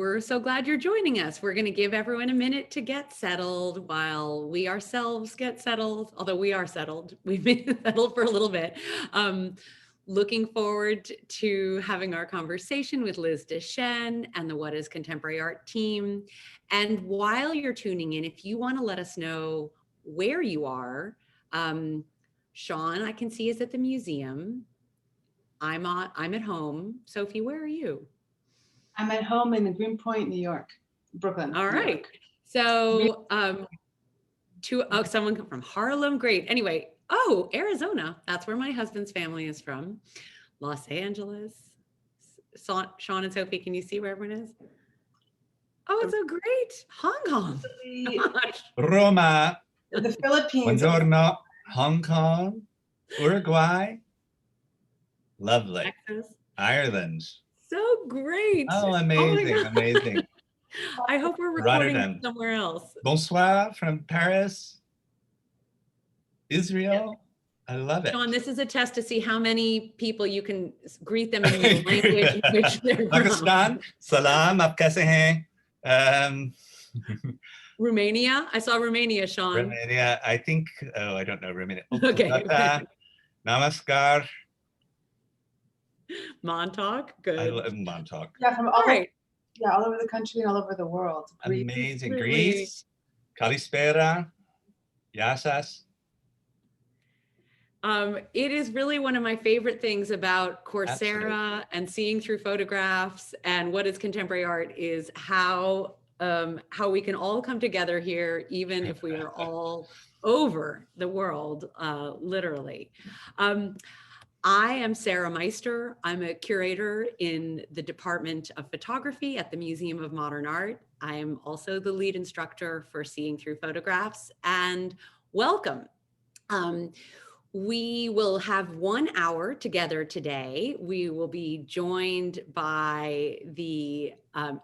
We're so glad you're joining us. We're going to give everyone a minute to get settled while we ourselves get settled, although we are settled. We've been settled for a little bit. Looking forward to having our conversation with Liz Deschenes and the What is Contemporary Art team. And while you're tuning in, if you want to let us know where you are, Sean, I can see is at the museum. I'm at home. Sophie, where are you? I'm at home in Greenpoint, New York, Brooklyn. All right. York. So someone from Harlem. Great. Anyway, Arizona. That's where my husband's family is from. Los Angeles. Sean and Sophie, can you see where everyone is? Oh, it's so great. Hong Kong. Roma. The Philippines. Buongiorno. Hong Kong. Uruguay. Lovely. Texas. Ireland. So great. Oh, amazing, amazing. I hope we're recording somewhere else. Bonsoir from Paris. Israel. I love it. Sean, this is a test to see how many people you can greet them in the language in which they're from. Pakistan. Salam, aap kaise hain? Romania. I saw Romania, Sean. Romania. I think, I don't know Romania. Okay. Namaskar. Montauk. Good. I love Montauk. Yeah, from all over the country and all over the world. Amazing. Greece. Kalispera. Yasas. It is really one of my favorite things about Coursera Absolutely. and seeing through photographs and what is contemporary art is how we can all come together here, even if we are all over the world, literally. I am Sarah Meister. I'm a curator in the Department of Photography at the Museum of Modern Art. I am also the lead instructor for Seeing Through Photographs, and welcome. We will have 1 hour together today. We will be joined by the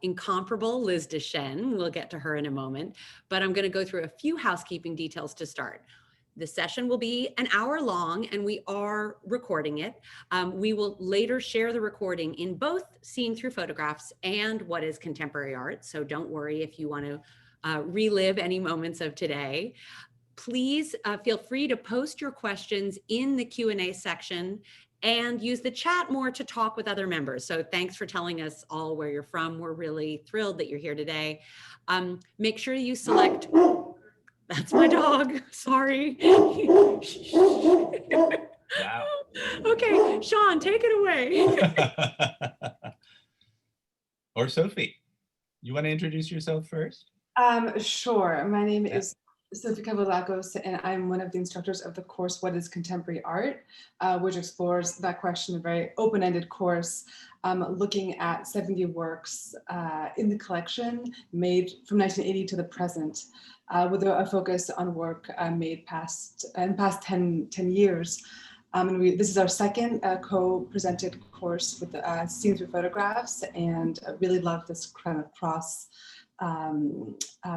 incomparable Liz Deschenes. We'll get to her in a moment, but I'm going to go through a few housekeeping details to start. The session will be an hour long and we are recording it. We will later share the recording in both Seeing Through Photographs and What is Contemporary Art. So don't worry if you want to relive any moments of today. Please feel free to post your questions in the Q&A section and use the chat more to talk with other members. So thanks for telling us all where you're from. We're really thrilled that you're here today. Make sure you select... That's my dog. Sorry. Wow. Okay, Sean, take it away. Or Sophie, you want to introduce yourself first? Sure. My name is Sophie Cavoulacos, and I'm one of the instructors of the course What is Contemporary Art, which explores that question, a very open-ended course, looking at 70 works in the collection made from 1980 to the present, with a focus on work made in past 10 years. And this is our second co-presented course with Seeing Through Photographs, and I really love this kind of cross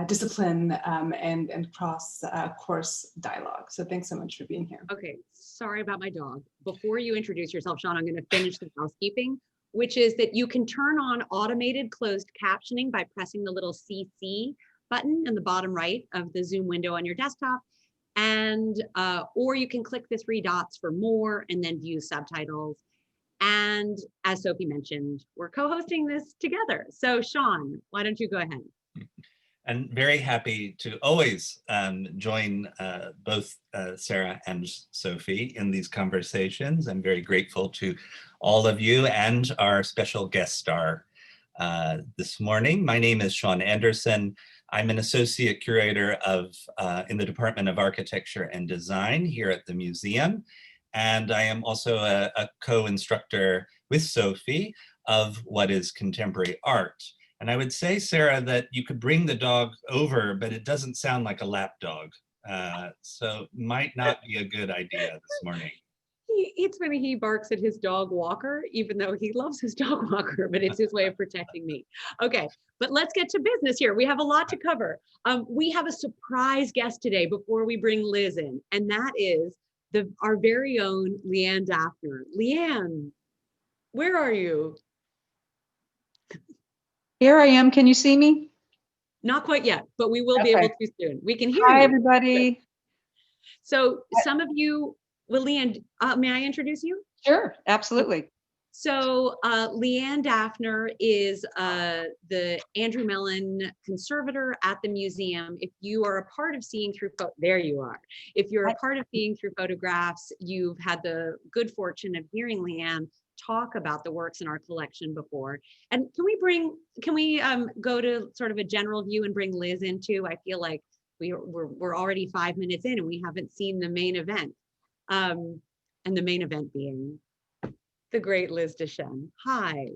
discipline and cross course dialogue. So thanks so much for being here. Okay, sorry about my dog. Before you introduce yourself, Sean, I'm going to finish the housekeeping, which is that you can turn on automated closed captioning by pressing the little CC button in the bottom right of the Zoom window on your desktop, and or you can click the 3 dots for more and then view subtitles. And as Sophie mentioned, we're co-hosting this together. So Sean, why don't you go ahead? And very happy to always join both Sarah and Sophie in these conversations. I'm very grateful to all of you and our special guest star this morning. My name is Sean Anderson. I'm an associate curator in the Department of Architecture and Design here at the museum. And I am also a co-instructor with Sophie of What is Contemporary Art. And I would say, Sarah, that you could bring the dog over, but it doesn't sound like a lap dog. So might not be a good idea this morning. It's when he barks at his dog walker, even though he loves his dog walker, but it's his way of protecting me. Okay, but let's get to business here. We have a lot to cover. We have a surprise guest today before we bring Liz in, and that is our very own Lee Ann Daffner. Lee Ann, where are you? Here I am. Can you see me? Not quite yet, but we will be Okay. able to soon. We can hear Hi, you. everybody. So some of you, well, Lee Ann, may I introduce you? Sure, absolutely. So Lee Ann Daffner is the Andrew Mellon conservator at the museum. If you are a part of Seeing Through, there you are. If you're a part of Seeing Through Photographs, you've had the good fortune of hearing Lee Ann talk about the works in our collection before. And can we go to sort of a general view and bring Liz in too? I feel like we're already 5 minutes in and we haven't seen the main event. And the main event being the great Liz Deschenes. Hi.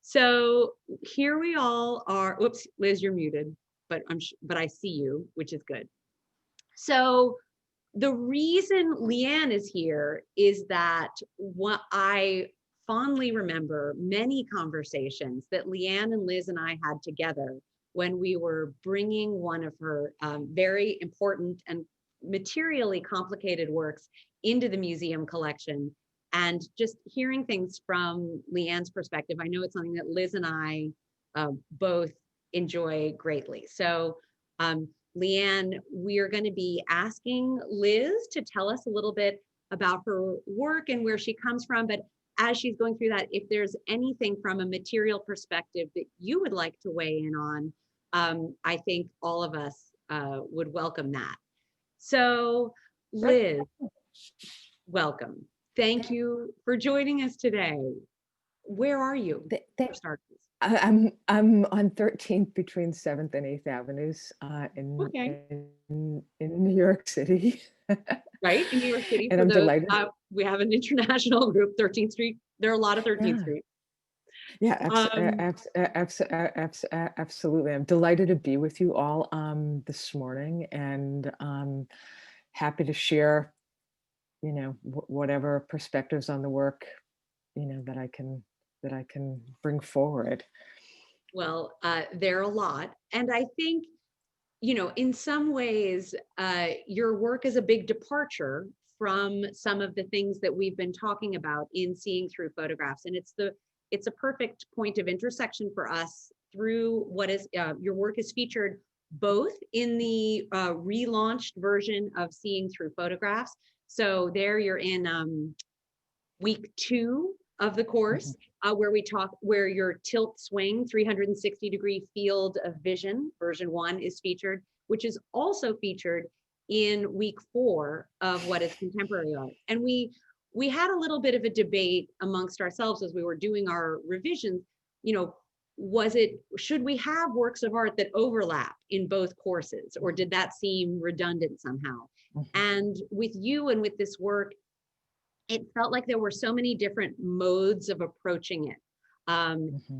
So here we all are. Whoops, Liz, you're muted, but I see you, which is good. So the reason Lee Ann is here is that what I fondly remember many conversations that Lee Ann and Liz and I had together when we were bringing one of her very important and materially complicated works into the museum collection, and just hearing things from Lee Ann's perspective. I know it's something that Liz and I both enjoy greatly. So Lee Ann, we're going to be asking Liz to tell us a little bit about her work and where she comes from. But as she's going through that, if there's anything from a material perspective that you would like to weigh in on, I think all of us would welcome that. So Liz, welcome. Thank you for joining us today. Where are you? For starters? I'm on 13th between 7th and 8th Avenues Okay. in New York City. Right, in New York City. And I'm delighted. We have an international group, 13th Street. There are a lot of 13th Street. Yeah, absolutely. I'm delighted to be with you all this morning, and happy to share, whatever perspectives on the work, that I can bring forward. Well, there are a lot. And I think, in some ways, your work is a big departure from some of the things that we've been talking about in Seeing Through Photographs. And it's a perfect point of intersection for us through what is, your work is featured both in the relaunched version of Seeing Through Photographs. So there you're in week 2 of the course, where your tilt swing 360-degree field of vision, version 1, is featured, which is also featured in week 4 of What is Contemporary Art. And we had a little bit of a debate amongst ourselves as we were doing our revisions, should we have works of art that overlap in both courses, or did that seem redundant somehow? And with you and with this work, it felt like there were so many different modes of approaching it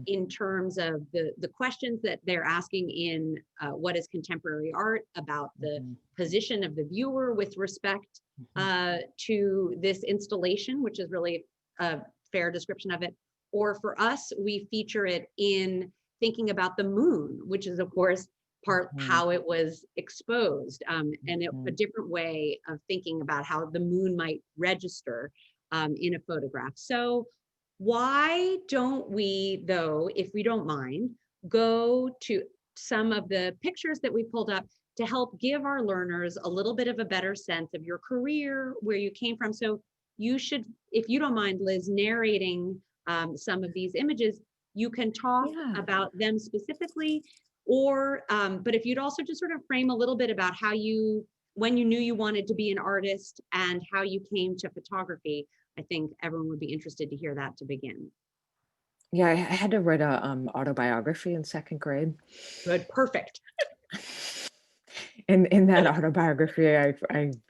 in terms of the questions that they're asking in What is Contemporary Art, about the position of the viewer with respect to this installation, which is really a fair description of it. Or for us, we feature it in thinking about the moon, which is, of course, part how it was exposed, and a different way of thinking about how the moon might register in a photograph. So why don't we, though, if we don't mind, go to some of the pictures that we pulled up to help give our learners a little bit of a better sense of your career, where you came from. So you should, if you don't mind, Liz, narrating some of these images, you can talk about them specifically, or but if you'd also just sort of frame a little bit about how when you knew you wanted to be an artist and how you came to photography, I think everyone would be interested to hear that to begin. Yeah, I had to write a autobiography in 2nd grade. Good, perfect. In that autobiography, I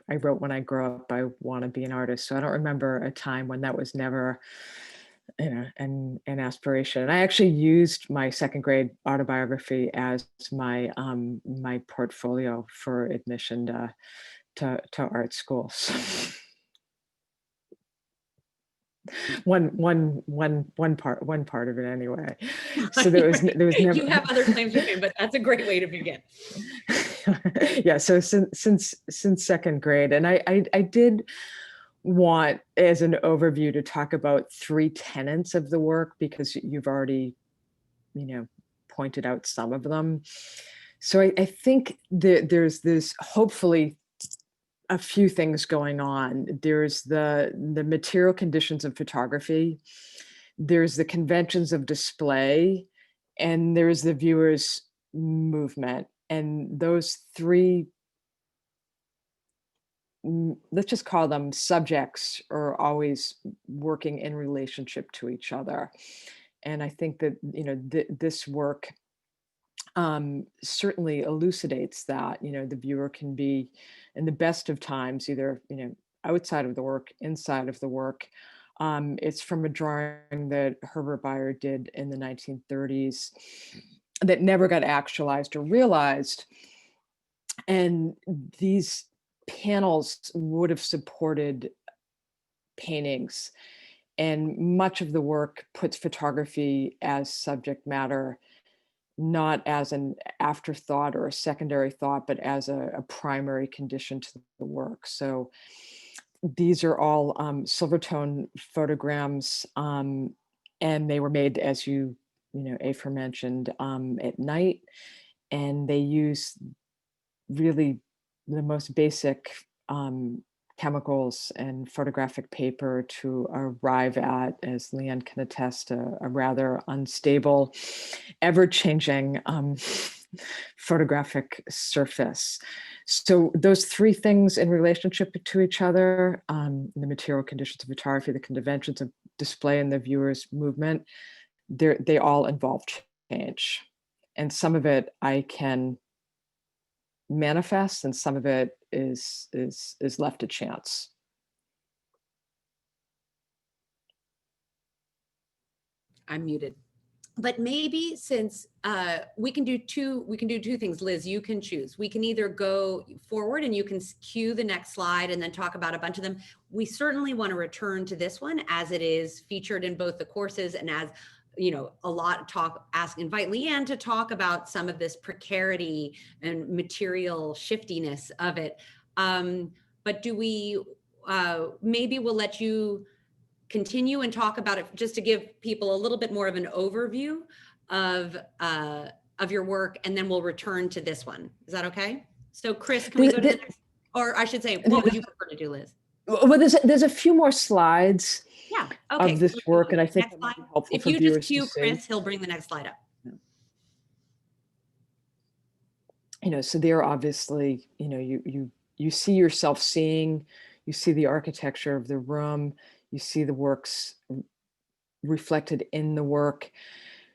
wrote, when I grow up, I want to be an artist. So I don't remember a time when that was never an aspiration. And I actually used my 2nd grade autobiography as my my portfolio for admission to art schools. one part of it anyway. So there was never. You have other claims to fame, but that's a great way to begin. Yeah. So since 2nd grade, and I did want, as an overview, to talk about 3 tenets of the work, because you've already pointed out some of them. So I think that there's this, hopefully, a few things going on. There's the material conditions of photography, there's the conventions of display, and there's the viewer's movement. And those three, let's just call them subjects, are always working in relationship to each other. And I think that, this work certainly elucidates that. The viewer can be, in the best of times, either outside of the work, inside of the work. It's from a drawing that Herbert Bayer did in the 1930s that never got actualized or realized. And these panels would have supported paintings, and much of the work puts photography as subject matter, not as an afterthought or a secondary thought, but as a primary condition to the work. So these are all Silvertone photograms, and they were made, as aforementioned, at night, and they use really the most basic chemicals and photographic paper to arrive at, as Lee Ann can attest, a rather unstable, ever-changing photographic surface. So those three things in relationship to each other, the material conditions of photography, the conventions of display, and the viewer's movement, they all involve change. And some of it I can manifest, and some of it is left to chance. I'm muted. But maybe, since we can do two things, Liz, you can choose. We can either go forward and you can cue the next slide and then talk about a bunch of them. We certainly want to return to this one, as it is featured in both the courses, and as a lot invite Lee Ann to talk about some of this precarity and material shiftiness of it. But do we, maybe we'll let you continue and talk about it, just to give people a little bit more of an overview of your work, and then we'll return to this one. Is that okay? So Chris, can we go to the next, or I should say, what would you prefer to do, Liz? Well, there's a few more slides Okay. of this work, and I think Next slide. helpful If for you viewers just cue to see. Chris, he'll bring the next slide up. So there, obviously, you see yourself seeing, you see the architecture of the room, you see the works reflected in the work.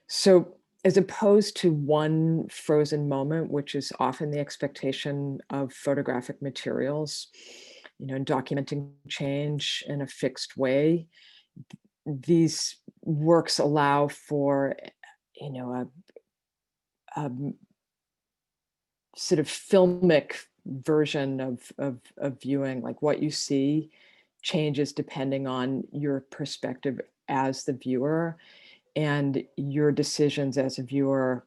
So as opposed to one frozen moment, which is often the expectation of photographic materials, documenting change in a fixed way, these works allow for, a sort of filmic version of viewing. Like, what you see changes depending on your perspective as the viewer, and your decisions as a viewer,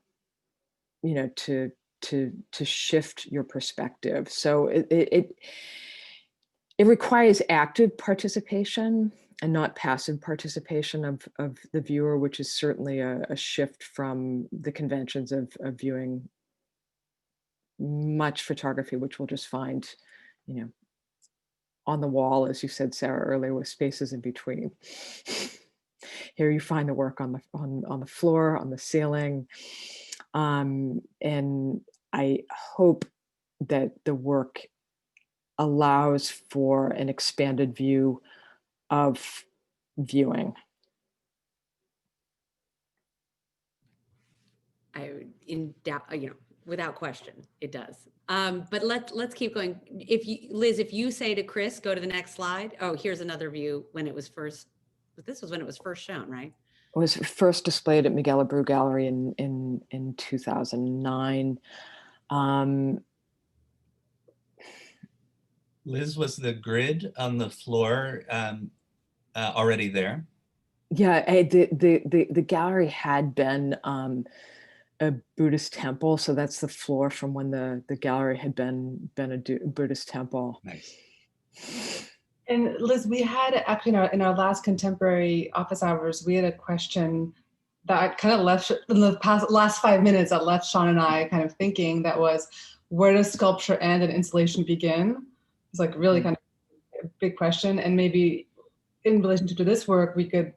to shift your perspective. So it requires active participation and not passive participation of the viewer, which is certainly a shift from the conventions of viewing much photography, which we'll just find, on the wall, as you said, Sarah, earlier, with spaces in between. Here you find the work on the floor, on the ceiling. And I hope that the work allows for an expanded view of viewing. Without question, it does. But let's keep going. Liz, if you say to Chris, go to the next slide. Oh, here's another view when it was first. This was when it was first shown, right? It was first displayed at Miguel Abreu Gallery in 2009. Liz, was the grid on the floor already there? Yeah, the gallery had been a Buddhist temple, so that's the floor from when the gallery had been a Buddhist temple. Nice. And Liz, we had actually in our last contemporary office hours, we had a question that kind of left in the last 5 minutes that left Sean and I kind of thinking, that was, where does sculpture end and installation begin? It's like really kind of a big question, and maybe in relation to this work, we could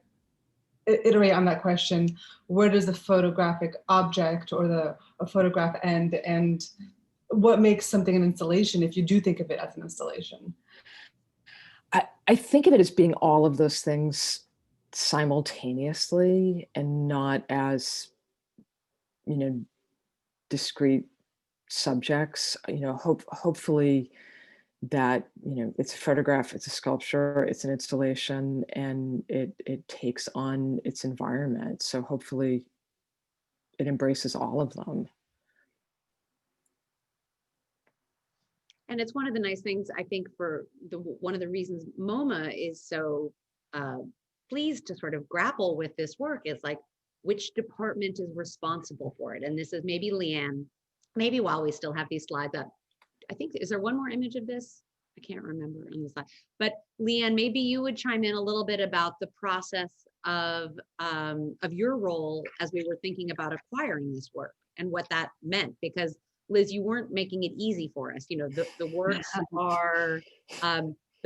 iterate on that question: where does the photographic object or a photograph end, and what makes something an installation if you do think of it as an installation? I think of it as being all of those things simultaneously, and not as, discrete subjects. Hopefully that, it's a photograph, it's a sculpture, it's an installation, and it takes on its environment. So hopefully it embraces all of them. And it's one of the nice things, I think, for one of the reasons MoMA is so pleased to sort of grapple with this work is like, which department is responsible for it? And this is maybe Lee Ann, maybe while we still have these slides up, I think, is there one more image of this? I can't remember on the slide, but Lee Ann, maybe you would chime in a little bit about the process of your role as we were thinking about acquiring this work and what that meant, because Liz, you weren't making it easy for us. The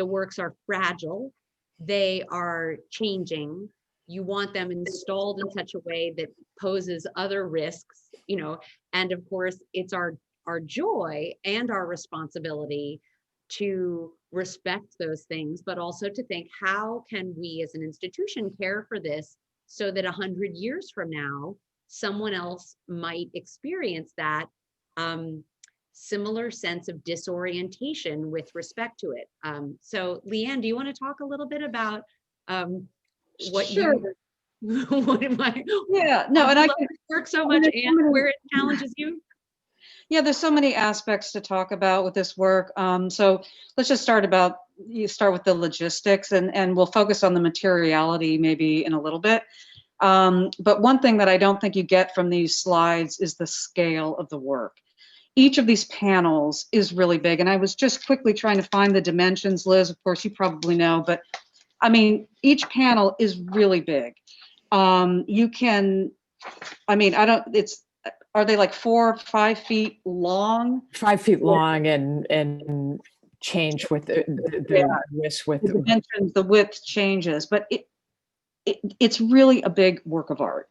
works are fragile. They are changing. You want them installed in such a way that poses other risks, and of course it's our joy and our responsibility to respect those things, but also to think, how can we as an institution care for this so that 100 years from now, someone else might experience that similar sense of disorientation with respect to it. So Lee Ann, do you want to talk a little bit about what Sure. what am I? Yeah, no, and I can work so much and where it challenges you. Yeah, there's so many aspects to talk about with this work. So let's just start with the logistics, and we'll focus on the materiality maybe in a little bit. But one thing that I don't think you get from these slides is the scale of the work. Each of these panels is really big, and I was just quickly trying to find the dimensions. Liz, of course, you probably know, but I mean, each panel is really big. Are they like 4 or 5 feet long? 5 feet long, and change with the width with the dimensions, the width changes, but it's really a big work of art.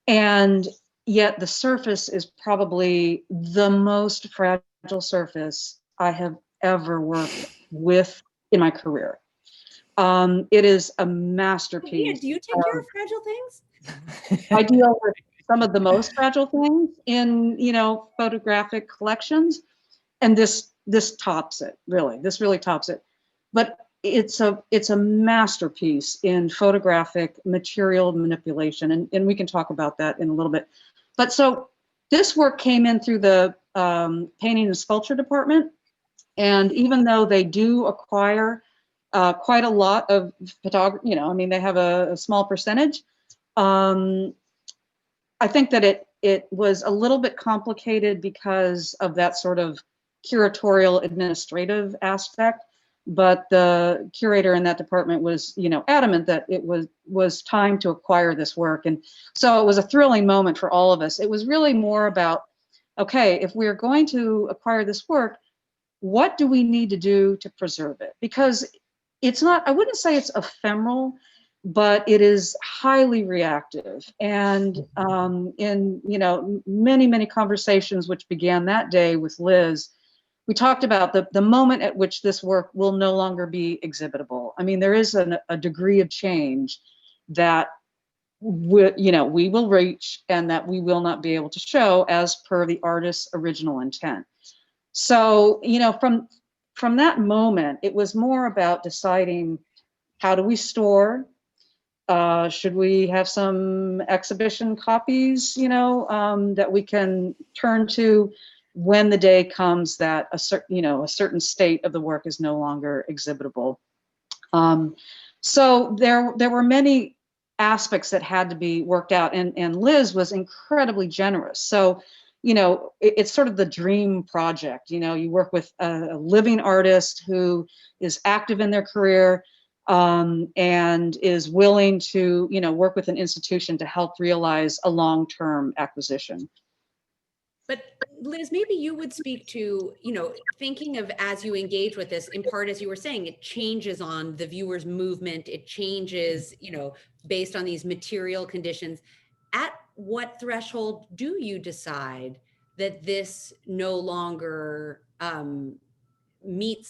And yet the surface is probably the most fragile surface I have ever worked with in my career. It is a masterpiece. Yeah, do you take care of fragile things? I deal with some of the most fragile things in, photographic collections, and this tops it, really. This really tops it. But it's a masterpiece in photographic material manipulation, and we can talk about that in a little bit. But so this work came in through the painting and sculpture department, and even though they do acquire quite a lot of photography, they have a small percentage. I think that it was a little bit complicated because of that sort of curatorial administrative aspect, but the curator in that department was, adamant that it was time to acquire this work. And so it was a thrilling moment for all of us. It was really more about, okay, if we're going to acquire this work, what do we need to do to preserve it? Because it's not, I wouldn't say it's ephemeral, but it is highly reactive. And in many, many conversations which began that day with Liz, we talked about the moment at which this work will no longer be exhibitable. I mean, there is a degree of change that we will reach, and that we will not be able to show as per the artist's original intent. So, from that moment, it was more about deciding, how do we store? Should we have some exhibition copies, that we can turn to when the day comes that a certain state of the work is no longer exhibitable? So there were many aspects that had to be worked out, and Liz was incredibly generous. So, it's sort of the dream project. You work with a living artist who is active in their career. and is willing to, work with an institution to help realize a long-term acquisition. But Liz, maybe you would speak to, thinking of as you engage with this, in part, as you were saying, it changes on the viewer's movement, it changes, based on these material conditions. At what threshold do you decide that this no longer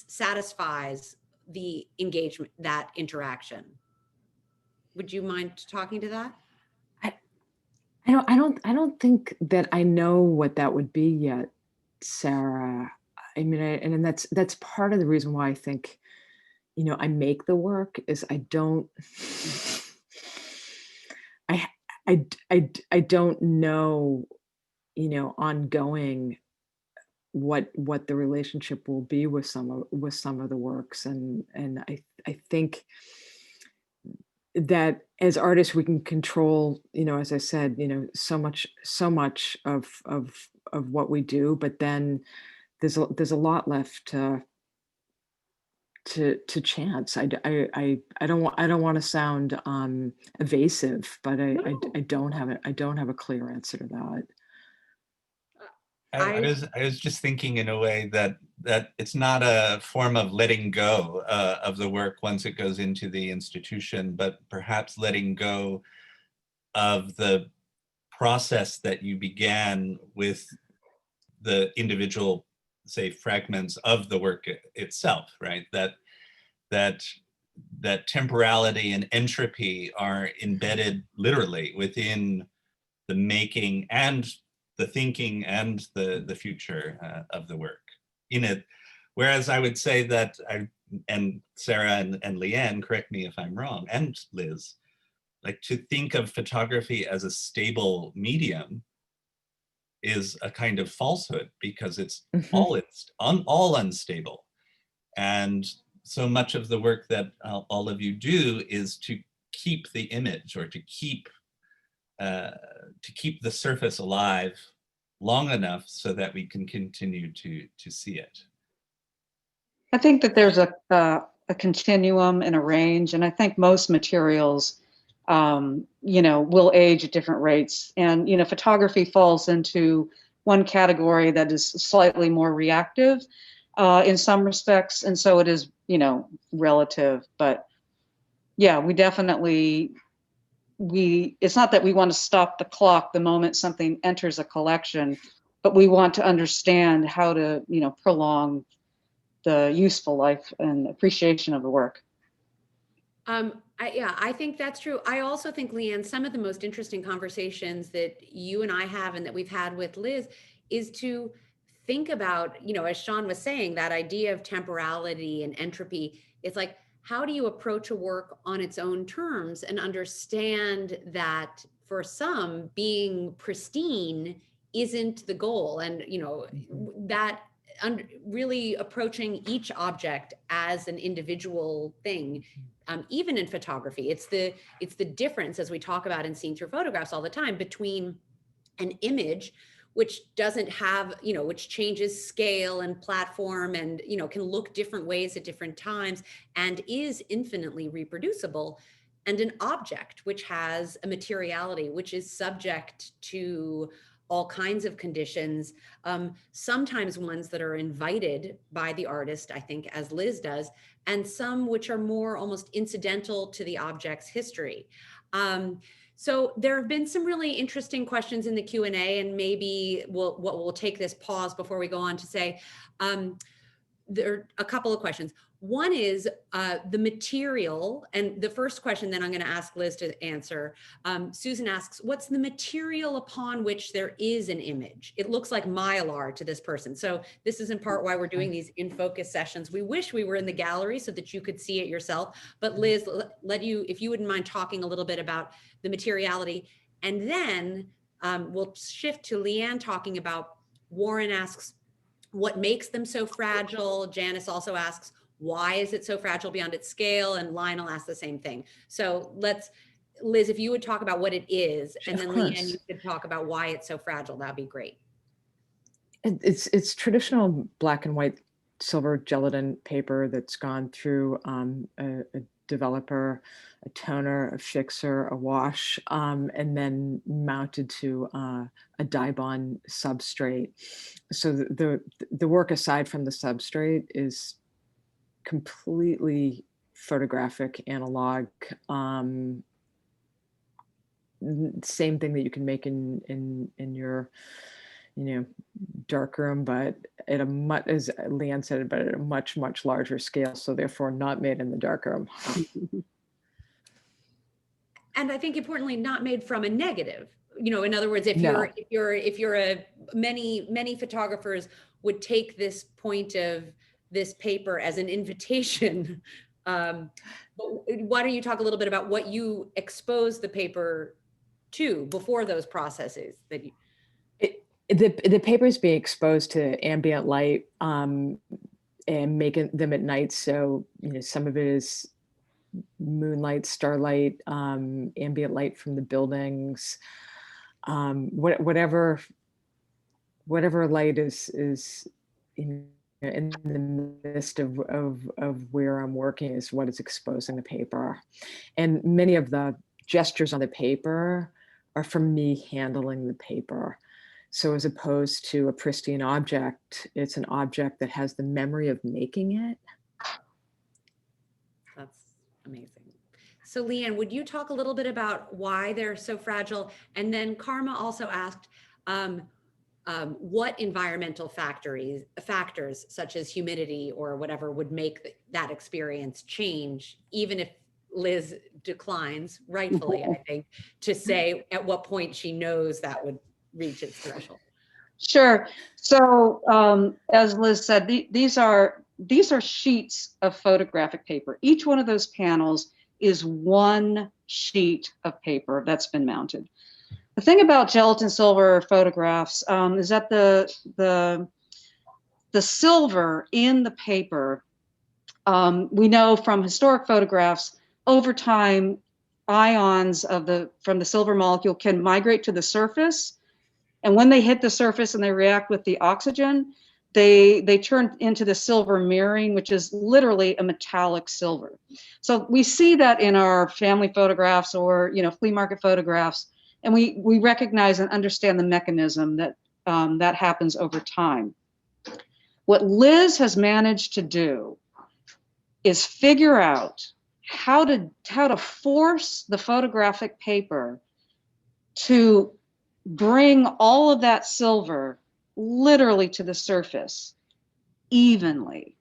satisfies the engagement, that interaction? Would you mind talking to that? I don't think that I know what that would be yet, Sarah. I mean, and that's part of the reason why I think, I make the work is I don't, I don't know, ongoing what the relationship will be with some of the works, and I think that as artists we can control, as I said, so much of what we do, but then there's a lot left to chance. I don't want to sound evasive, but I don't have a clear answer to that. I was just thinking in a way that it's not a form of letting go of the work once it goes into the institution, but perhaps letting go of the process that you began with the individual, say, fragments of the work itself, right? That temporality and entropy are embedded literally within the making and the thinking and the future of the work in it. Whereas I would say that and Sarah and Lee Ann, correct me if I'm wrong, and Liz, like to think of photography as a stable medium is a kind of falsehood, because it's all unstable. And so much of the work that all of you do is to keep the image, or to keep the surface alive long enough so that we can continue to see it. I think that there's a continuum and a range, and I think most materials, will age at different rates. And, photography falls into one category that is slightly more reactive in some respects. And so it is, relative. But yeah, we definitely, it's not that we want to stop the clock the moment something enters a collection, but we want to understand how to, prolong the useful life and appreciation of the work. I think that's true. I also think, Lee Ann, some of the most interesting conversations that you and I have, and that we've had with Liz, is to think about, as Sean was saying, that idea of temporality and entropy. It's like, how do you approach a work on its own terms and understand that for some, being pristine isn't the goal, and that really approaching each object as an individual thing. Even in photography, it's the difference, as we talk about in Seen Through Photographs all the time, between an image which doesn't have, which changes scale and platform and, can look different ways at different times and is infinitely reproducible, and an object which has a materiality, which is subject to all kinds of conditions, sometimes ones that are invited by the artist, I think, as Liz does, and some which are more almost incidental to the object's history. So there have been some really interesting questions in the Q&A, and maybe we'll take this pause before we go on to say, there are a couple of questions. One is the material, and the first question then I'm going to ask Liz to answer. Susan asks, what's the material upon which there is an image? It looks like mylar to this person. So this is in part why we're doing these in focus sessions. We wish we were in the gallery so that you could see it yourself. But Liz, if you wouldn't mind talking a little bit about the materiality, and then we'll shift to Lee Ann talking about, Warren asks, what makes them so fragile? Janice also asks, why is it so fragile beyond its scale? And Lionel asks the same thing. So Liz, if you would talk about what it is, and then Lee Ann, you could talk about why it's so fragile, that'd be great. It's traditional black and white silver gelatin paper that's gone through a developer, a toner, a fixer, a wash, and then mounted to a dye bond substrate. So the work aside from the substrate is completely photographic, analog. Same thing that you can make in your, dark room, but at a much, as Lee Ann said, but at a much, much larger scale. So therefore not made in the dark room. And I think importantly, not made from a negative. In other words, if No. you're a many photographers would take this point of this paper as an invitation. But why don't you talk a little bit about what you expose the paper to before those processes that you... The paper is being exposed to ambient light and making them at night. So, some of it is moonlight, starlight, ambient light from the buildings, whatever light is in the midst of where I'm working is what is exposing the paper. And many of the gestures on the paper are from me handling the paper. So as opposed to a pristine object, it's an object that has the memory of making it. That's amazing. So Lee Ann, would you talk a little bit about why they're so fragile? And then Karma also asked, what environmental factors such as humidity or whatever would make that experience change, even if Liz declines, rightfully, I think, to say at what point she knows that would reach its threshold. Sure. So as Liz said, these are sheets of photographic paper. Each one of those panels is one sheet of paper that's been mounted. The thing about gelatin silver photographs is that the silver in the paper, we know from historic photographs, over time, ions from the silver molecule can migrate to the surface. And when they hit the surface and they react with the oxygen, they turn into the silver mirroring, which is literally a metallic silver. So we see that in our family photographs or flea market photographs, and we recognize and understand the mechanism that that happens over time. What Liz has managed to do is figure out how to force the photographic paper to bring all of that silver literally to the surface evenly.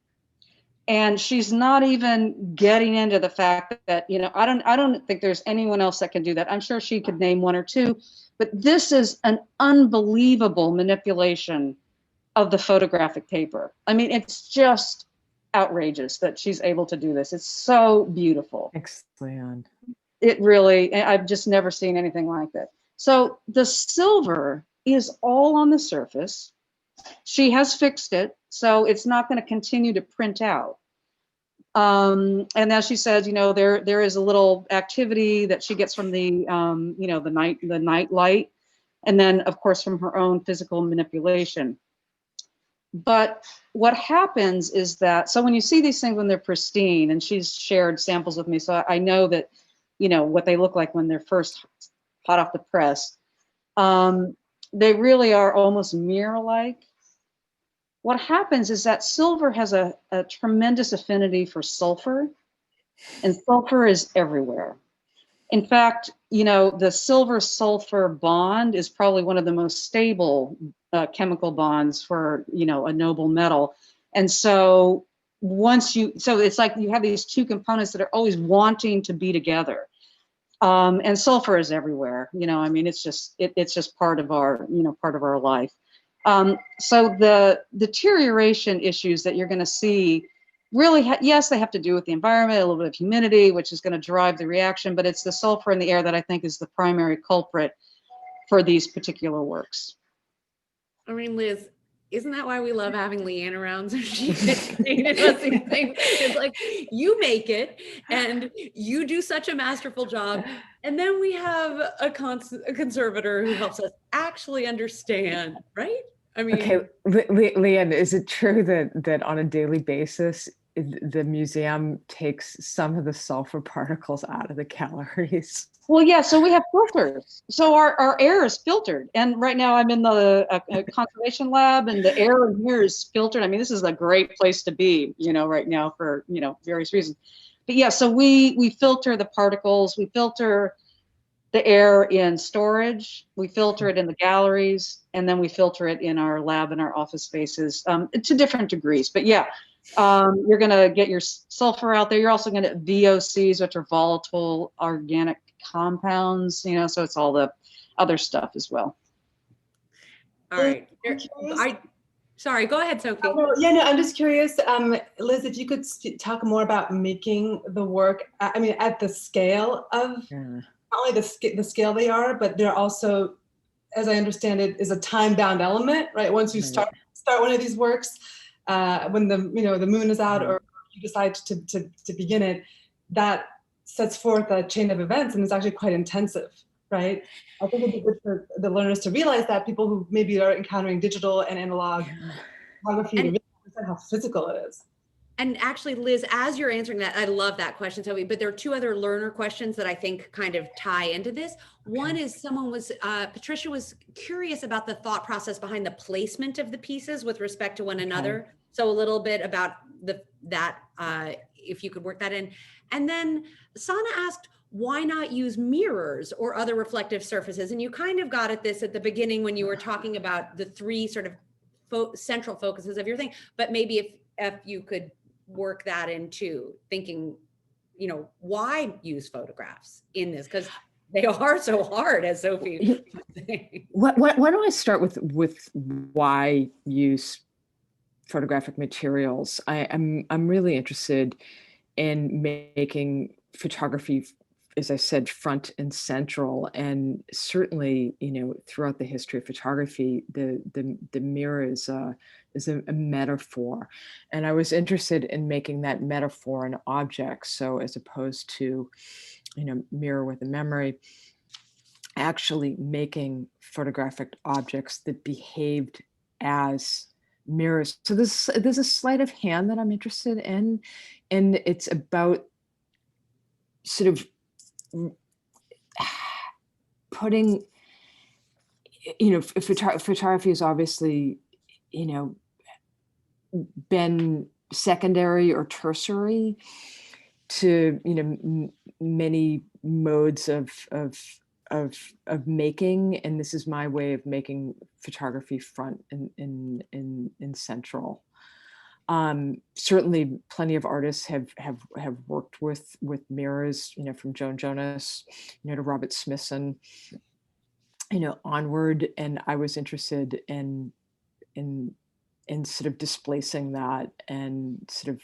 And she's not even getting into the fact that, I don't think there's anyone else that can do that. I'm sure she could name one or two, but this is an unbelievable manipulation of the photographic paper. I mean, it's just outrageous that she's able to do this. It's so beautiful. Excellent. It really, I've just never seen anything like that. So the silver is all on the surface. She has fixed it, so it's not going to continue to print out. And as she says, there is a little activity that she gets from the the night light, and then of course from her own physical manipulation. But what happens is that, so when you see these things when they're pristine, and she's shared samples with me, so I know that what they look like when they're first hot off the press. They really are almost mirror-like. What happens is that silver has a tremendous affinity for sulfur, and sulfur is everywhere. In fact, the silver-sulfur bond is probably one of the most stable chemical bonds for, a noble metal. And so so it's like you have these two components that are always wanting to be together. And sulfur is everywhere, I mean, it's just part of our, part of our life. So the deterioration issues that you're going to see really, yes, they have to do with the environment, a little bit of humidity, which is going to drive the reaction, but it's the sulfur in the air that I think is the primary culprit for these particular works. I mean, Liz, isn't that why we love having Lee Ann around? So she created us these things. It's like you make it and you do such a masterful job. And then we have a conservator who helps us actually understand, right? I mean, okay, Lee Ann, is it true that on a daily basis, the museum takes some of the sulfur particles out of the galleries. Well, yeah, so we have filters. So our air is filtered. And right now I'm in the conservation lab, and the air in here is filtered. I mean, this is a great place to be, right now for, various reasons. But yeah, so we filter the particles, we filter the air in storage, we filter it in the galleries, and then we filter it in our lab and our office spaces to different degrees. But yeah, you're going to get your sulfur out there. You're also going to get VOCs, which are volatile organic compounds, so it's all the other stuff as well. All right. Sorry, go ahead, Sophie. No, I'm just curious, Liz, if you could talk more about making the work, at the scale of, not only the scale they are, but they're also, as I understand it, is a time-bound element, right? Once you start one of these works, when the moon is out, or you decide to begin it, that sets forth a chain of events, and it's actually quite intensive, right? I think it'd be good for the learners to realize that, people who maybe are encountering digital and analog photography, to really understand how physical it is. And actually, Liz, as you're answering that, I love that question, Sophie, but there are two other learner questions that I think kind of tie into this. Okay. One is Patricia was curious about the thought process behind the placement of the pieces with respect to one another. So a little bit about if you could work that in. And then Sana asked, why not use mirrors or other reflective surfaces? And you kind of got at this at the beginning when you were talking about the three sort of central focuses of your thing, but maybe if you could work that into thinking, why use photographs in this? Because they are so hard, as Sophie was saying. Why don't I start with why use photographic materials? I'm really interested in making photography, as I said, front and central, and certainly, throughout the history of photography, the mirror is a metaphor, and I was interested in making that metaphor an object. So as opposed to, mirror with a memory, actually making photographic objects that behaved as mirrors. So there's a sleight of hand that I'm interested in, and it's about sort of putting, photography has obviously, been secondary or tertiary to, many modes of making, and this is my way of making photography front and central. Certainly plenty of artists have worked with mirrors, from Joan Jonas, to Robert Smithson, onward. And I was interested in sort of displacing that and sort of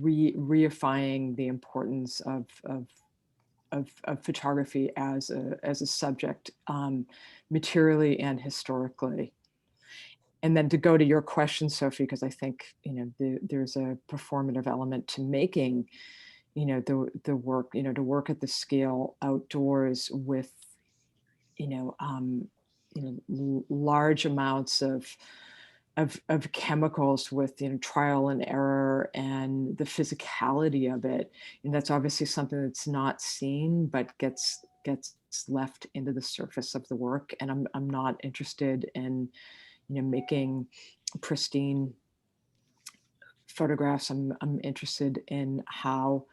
reifying the importance of photography as a subject, materially and historically. And then to go to your question, Sophie, because I think, there's a performative element to making, the work, to work at the scale outdoors with, large amounts of chemicals, with, trial and error and the physicality of it. And that's obviously something that's not seen, but gets left into the surface of the work. And I'm not interested in, making pristine photographs. I'm interested in how,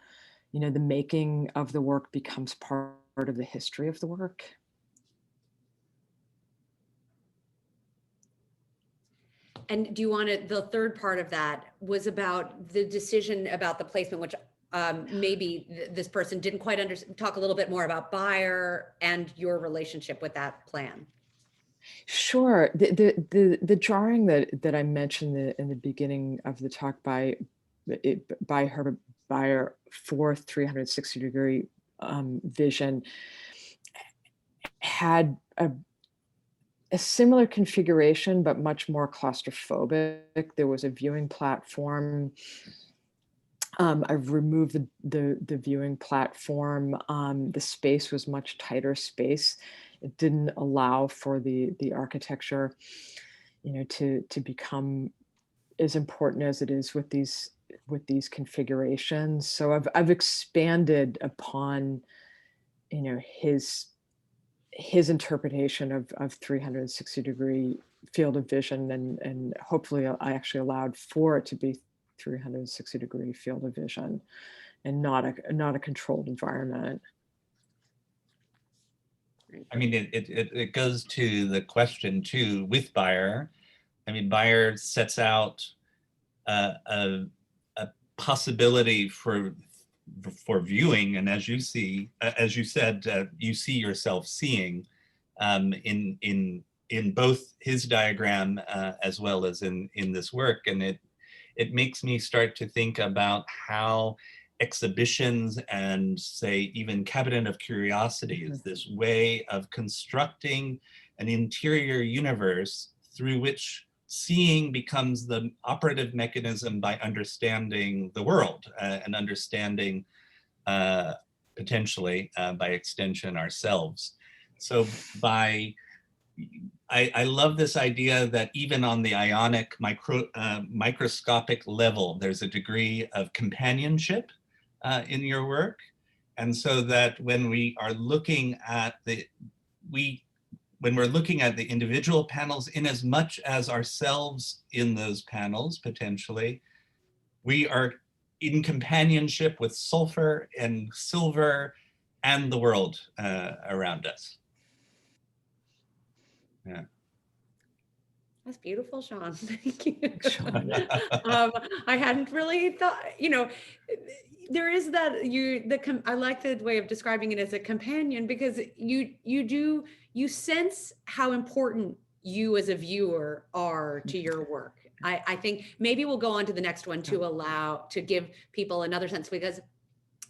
the making of the work becomes part of the history of the work. And do you want to, the third part of that was about the decision about the placement, which maybe this person didn't quite talk a little bit more about Beyer and your relationship with that plan. Sure. The drawing that I mentioned in the beginning of the talk by Herbert Beyer for 360-degree vision had a similar configuration, but much more claustrophobic. There was a viewing platform. I've removed the viewing platform. The space was much tighter space. It didn't allow for the architecture, to become as important as it is with these with these configurations. So I've expanded upon, you know, his interpretation of 360-degree field of vision, and hopefully I actually allowed for it to be 360-degree field of vision and not a controlled environment. I mean, it goes to the question too with Beyer. I mean, Beyer sets out a possibility for viewing, and as you see, as you said, you see yourself seeing in both his diagram as well as in this work, and it makes me start to think about how exhibitions and say even Cabinet of Curiosities, this way of constructing an interior universe through which seeing becomes the operative mechanism by understanding the world and understanding potentially by extension ourselves. So I love this idea that even on the ionic microscopic level, there's a degree of companionship in your work. And so that when we are looking at when we're looking at the individual panels, in as much as ourselves in those panels, potentially, we are in companionship with sulfur and silver and the world around us. Yeah. That's beautiful, Sean. Thank you. Sean. I hadn't really thought, you know, there is that I like the way of describing it as a companion, because you sense how important you as a viewer are to your work. I think maybe we'll go on to the next one to give people another sense, because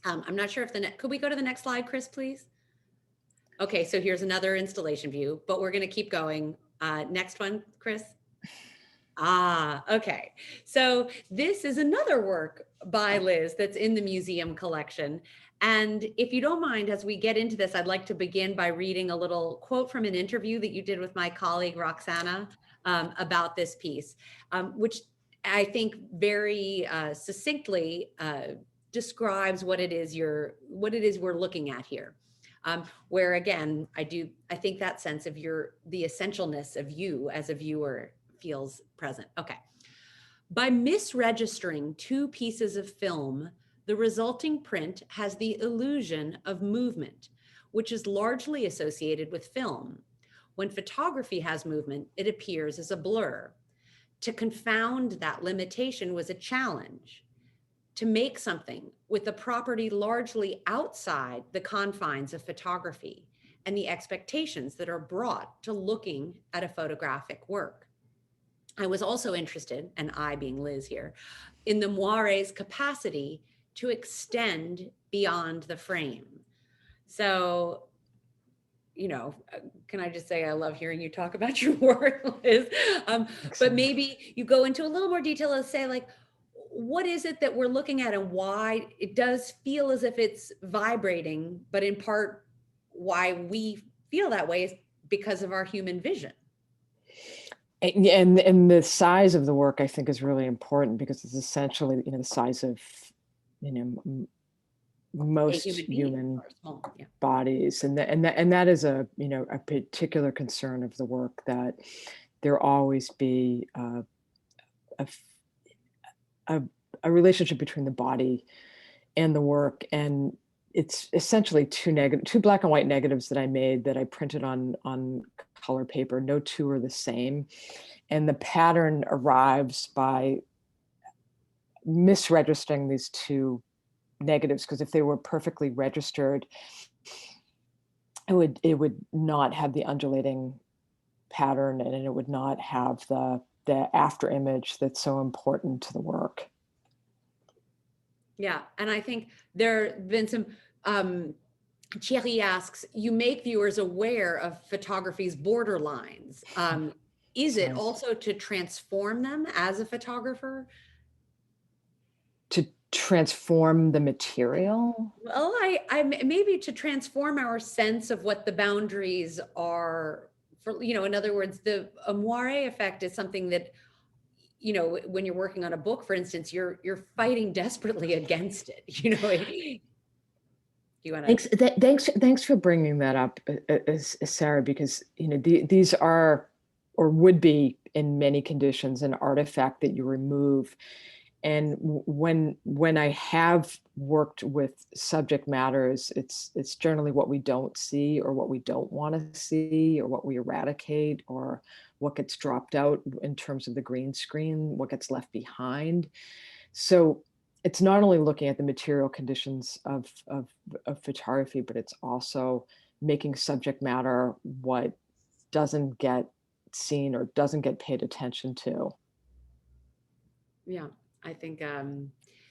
I'm not sure if could we go to the next slide, Chris, please? Okay, so here's another installation view, but we're going to keep going. Next one, Chris. Okay. So this is another work by Liz that's in the museum collection. And if you don't mind, as we get into this, I'd like to begin by reading a little quote from an interview that you did with my colleague, Roxana, about this piece, which I think very succinctly describes what it is we're looking at here. Where again, I think that sense of the essentialness of you as a viewer feels present. Okay. By misregistering two pieces of film, the resulting print has the illusion of movement, which is largely associated with film. When photography has movement, it appears as a blur. To confound that limitation was a challenge. To make something with a property largely outside the confines of photography and the expectations that are brought to looking at a photographic work. I was also interested, and I being Liz here, in the moire's capacity to extend beyond the frame. So, you know, can I just say I love hearing you talk about your work, Liz? But maybe you go into a little more detail and say, like, what is it that we're looking at and why it does feel as if it's vibrating, but in part why we feel that way is because of our human vision. And the size of the work, I think, is really important, because it's essentially, you know, the size of, you know, most human bodies, and that is a, you know, a particular concern of the work, that there always be a relationship between the body and the work. And it's essentially two black and white negatives that I made, that I printed on color paper. No two are the same. And the pattern arrives by misregistering these two negatives, because if they were perfectly registered, it would not have the undulating pattern, and it would not have the after image that's so important to the work. Yeah, and I think there have been some, Thierry asks, you make viewers aware of photography's borderlines. Is it also to transform them as a photographer? To transform the material? Well, I maybe to transform our sense of what the boundaries are for, you know, in other words, the moire effect is something that you know, when you're working on a book, for instance, you're fighting desperately against it. You know, you want to? Thanks for bringing that up, Sarah, because you know these are or would be in many conditions an artifact that you remove. And when I have worked with subject matters, it's generally what we don't see or what we don't want to see or what we eradicate or what gets dropped out in terms of the green screen, what gets left behind. So it's not only looking at the material conditions of photography, but it's also making subject matter what doesn't get seen or doesn't get paid attention to. Yeah, I think,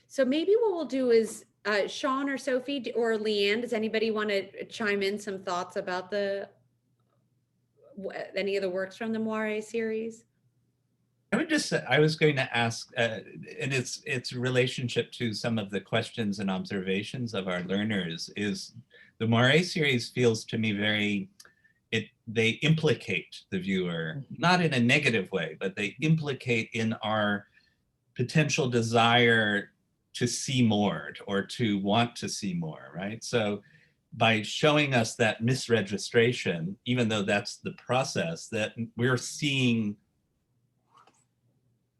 so maybe what we'll do is, Sean or Sophie or Lee Ann, does anybody want to chime in some thoughts about any of the works from the Moire series? I would just say, I was going to ask, and its relationship to some of the questions and observations of our learners is the Moire series feels to me very, they implicate the viewer, not in a negative way, but they implicate in our potential desire to see more or to want to see more, right? So by showing us that misregistration, even though that's the process, that we're seeing,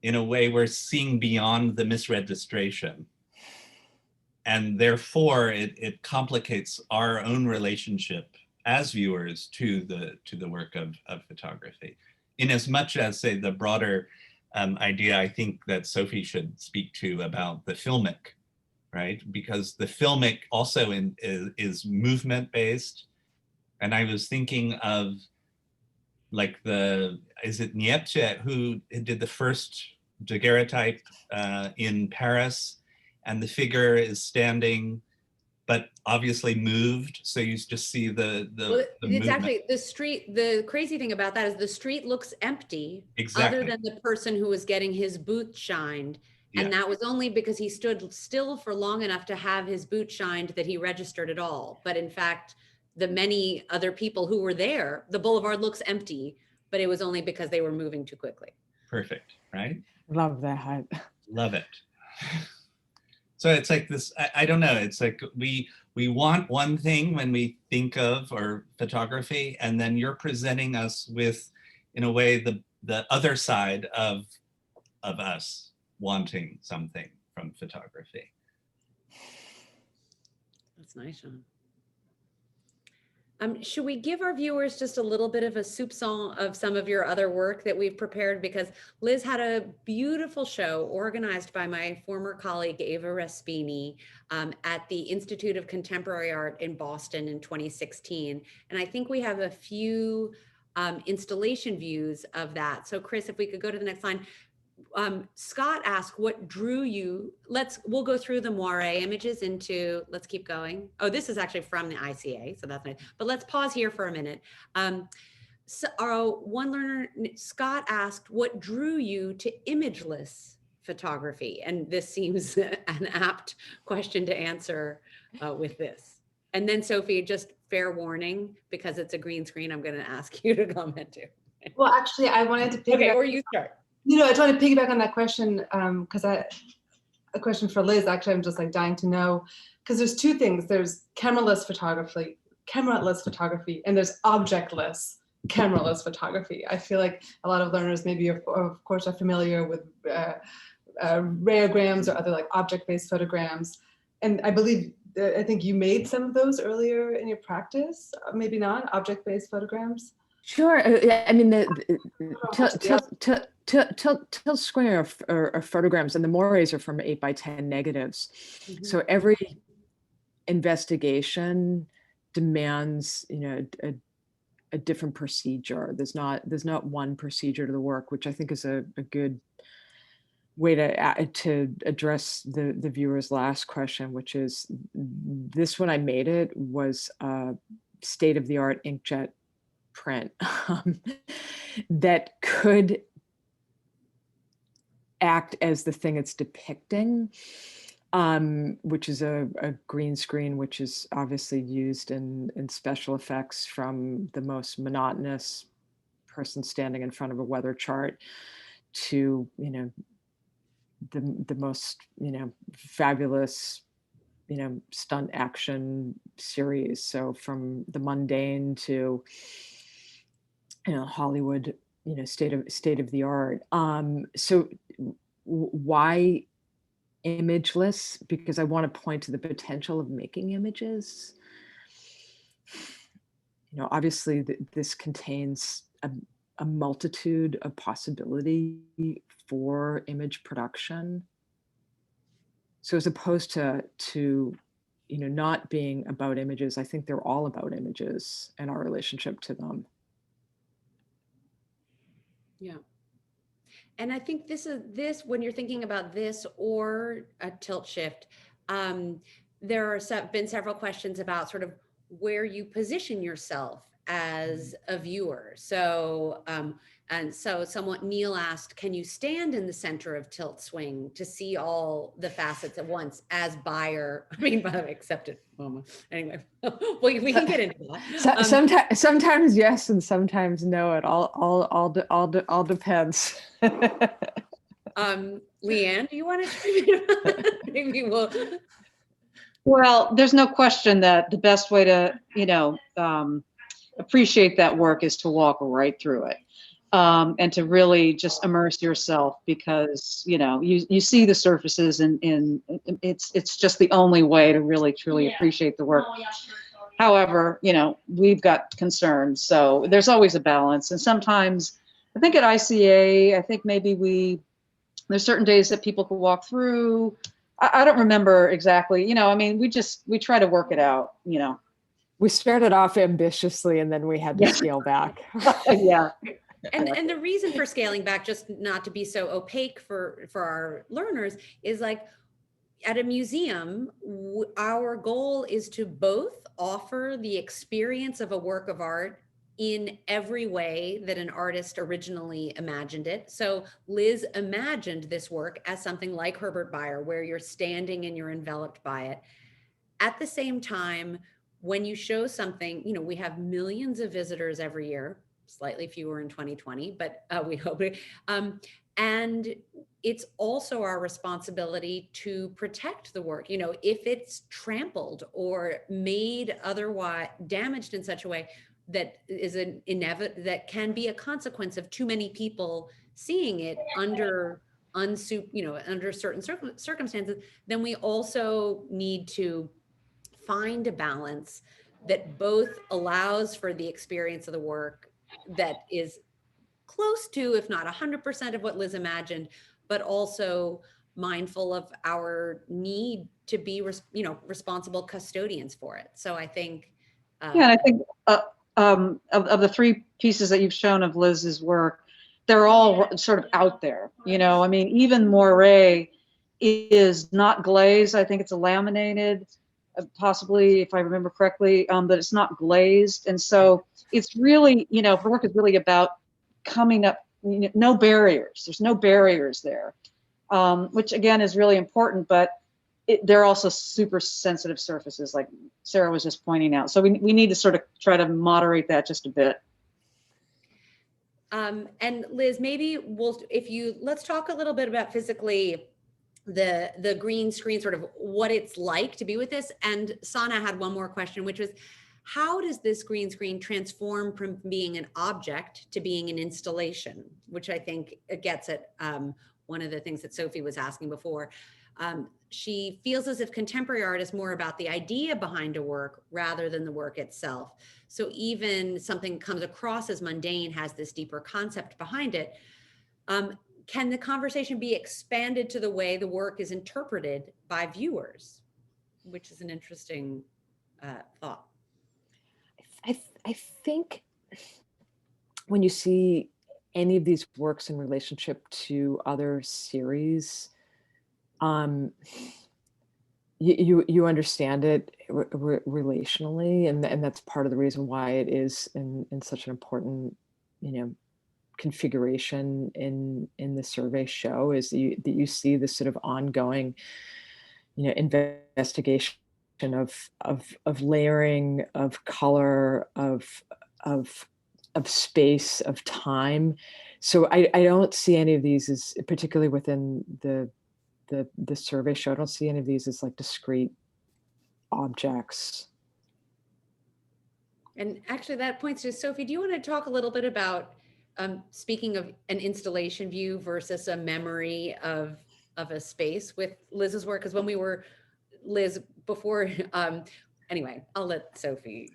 in a way, we're seeing beyond the misregistration. And therefore, it complicates our own relationship as viewers to the work of photography. In as much as, say, the broader idea I think that Sophie should speak to about the filmic, right? Because the filmic also is movement-based. And I was thinking of like is it Nietzsche who did the first daguerreotype in Paris, and the figure is standing, but obviously moved. So you just see the It's movement. actually the street. The crazy thing about that is the street looks empty, Exactly. other than the person who was getting his boot shined. And that was only because he stood still for long enough to have his boot shined that he registered at all. But in fact, the many other people who were there, the boulevard looks empty, but it was only because they were moving too quickly. Perfect, right? Love that. Love it. So it's like this, I don't know, it's like we want one thing when we think of or photography, and then you're presenting us with, in a way, the other side of us wanting something from photography. That's nice, Sean. Should we give our viewers just a little bit of a soupçon of some of your other work that we've prepared? Because Liz had a beautiful show organized by my former colleague, Ava Respini, at the Institute of Contemporary Art in Boston in 2016. And I think we have a few installation views of that. So Chris, if we could go to the next line. Scott asked, what drew you? We'll go through the Moire images let's keep going. Oh, this is actually from the ICA, so that's nice. But let's pause here for a minute. So one learner, Scott, asked, what drew you to imageless photography? And this seems an apt question to answer with this. And then Sophie, just fair warning, because it's a green screen, I'm going to ask you to comment too. Well, actually, I wanted to pick Okay, or you start. You know, I just want to piggyback on that question because a question for Liz, actually, I'm just like dying to know, because there's two things. There's cameraless photography, and there's objectless cameraless photography. I feel like a lot of learners maybe, of course, are familiar with radiograms or other like object-based photograms. And I think you made some of those earlier in your practice, maybe not, object-based photograms. Sure. I mean, tilt square or photograms, and the Moires are from 8x10 negatives. Mm-hmm. So every investigation demands, you know, a different procedure. There's not one procedure to the work, which I think is a good way to address the viewer's last question, which is this, when I made it, was a state-of-the-art inkjet print that could act as the thing it's depicting, which is a green screen, which is obviously used in special effects, from the most monotonous person standing in front of a weather chart to, the most, fabulous, stunt action series. So from the mundane to, Hollywood, state of the art. So why imageless? Because I want to point to the potential of making images. Obviously this contains a multitude of possibility for image production. So as opposed to not being about images, I think they're all about images and our relationship to them. Yeah. And I think this when you're thinking about this or a tilt shift, there are been several questions about sort of where you position yourself as a viewer. So, and so Neil asked, can you stand in the center of tilt swing to see all the facets at once as buyer? I mean, except at MoMA. Anyway, we can get into that. Sometimes yes, and sometimes no. It all depends. Lee Ann, do you want to maybe we'll. Well, there's no question that the best way to, appreciate that work is to walk right through it, and to really just immerse yourself, because you see the surfaces, and it's just the only way to really truly appreciate the work. However, we've got concerns, so there's always a balance. And sometimes, I think at ICA, I think maybe there's certain days that people can walk through. I don't remember exactly, we try to work it out, We started off ambitiously and then we had to scale back. Yeah. And the reason for scaling back, just not to be so opaque for our learners, is like at a museum, our goal is to both offer the experience of a work of art in every way that an artist originally imagined it. So Liz imagined this work as something like Herbert Bayer, where you're standing and you're enveloped by it. At the same time, when you show something, we have millions of visitors every year, slightly fewer in 2020, but we hope. And it's also our responsibility to protect the work. If it's trampled or made otherwise damaged in such a way that is that can be a consequence of too many people seeing it under certain circumstances, then we also need to find a balance that both allows for the experience of the work that is close to, if not 100% of what Liz imagined, but also mindful of our need to be, responsible custodians for it. So I think. Yeah, and I think of the three pieces that you've shown of Liz's work, they're all sort of out there. Even Moray is not glazed. I think it's a laminated, possibly, if I remember correctly, but it's not glazed. And so it's really, her work is really about coming up, no barriers. There's no barriers there, which again is really important, but they're also super sensitive surfaces, like Sarah was just pointing out. So we need to sort of try to moderate that just a bit. And Liz, maybe let's talk a little bit about physically the green screen, sort of what it's like to be with this. And Sana had one more question, which was, how does this green screen transform from being an object to being an installation? Which I think gets at one of the things that Sophie was asking before. She feels as if contemporary art is more about the idea behind a work rather than the work itself. So even something comes across as mundane has this deeper concept behind it. Can the conversation be expanded to the way the work is interpreted by viewers? Which is an interesting thought. I think when you see any of these works in relationship to other series, you understand it relationally, and that's part of the reason why it is in such an important, configuration in the survey show, is that you see this sort of ongoing, investigation of layering, of color, of space, of time. So I don't see any of these as, particularly within the survey show, I don't see any of these as like discrete objects. And actually that points to Sophie, do you want to talk a little bit about, speaking of an installation view versus a memory of a space with Liz's work? Because when we were, Liz, before, anyway, I'll let Sophie.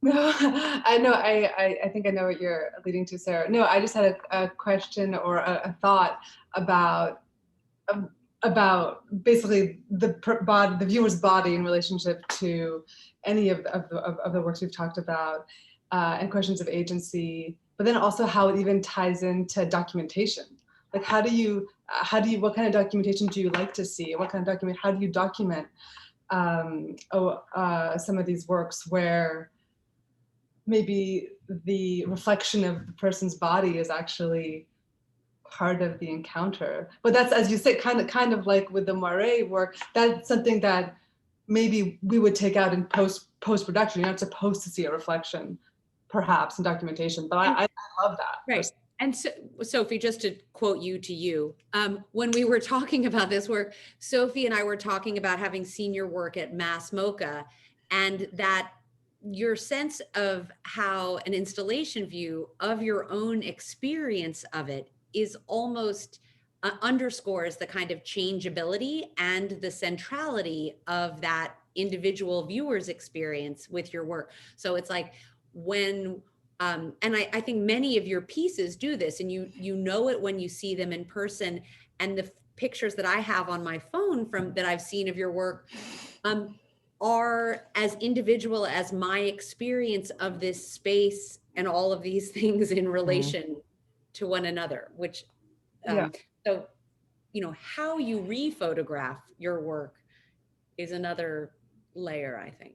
No, I know. I think I know what you're leading to, Sarah. No, I just had a question or a thought about basically the viewer's body in relationship to any of the works we've talked about, and questions of agency, but then also how it even ties into documentation. Like how do you what kind of documentation do you like to see? What kind of how do you document some of these works where maybe the reflection of the person's body is actually part of the encounter? But that's, as you said, kind of like with the Moiré work, that's something that maybe we would take out in post-production. You're not supposed to see a reflection, perhaps, in documentation, but I love that. Right. And so, Sophie, just to quote you to you, when we were talking about this work, Sophie and I were talking about having seen your work at Mass MoCA, and that your sense of how an installation view of your own experience of it is almost underscores the kind of changeability and the centrality of that individual viewer's experience with your work. So it's like when, and I think many of your pieces do this, and you know it when you see them in person. And the pictures that I have on my phone from that I've seen of your work are as individual as my experience of this space and all of these things in relation to one another, which, so, you know, how you re-photograph your work is another layer, I think.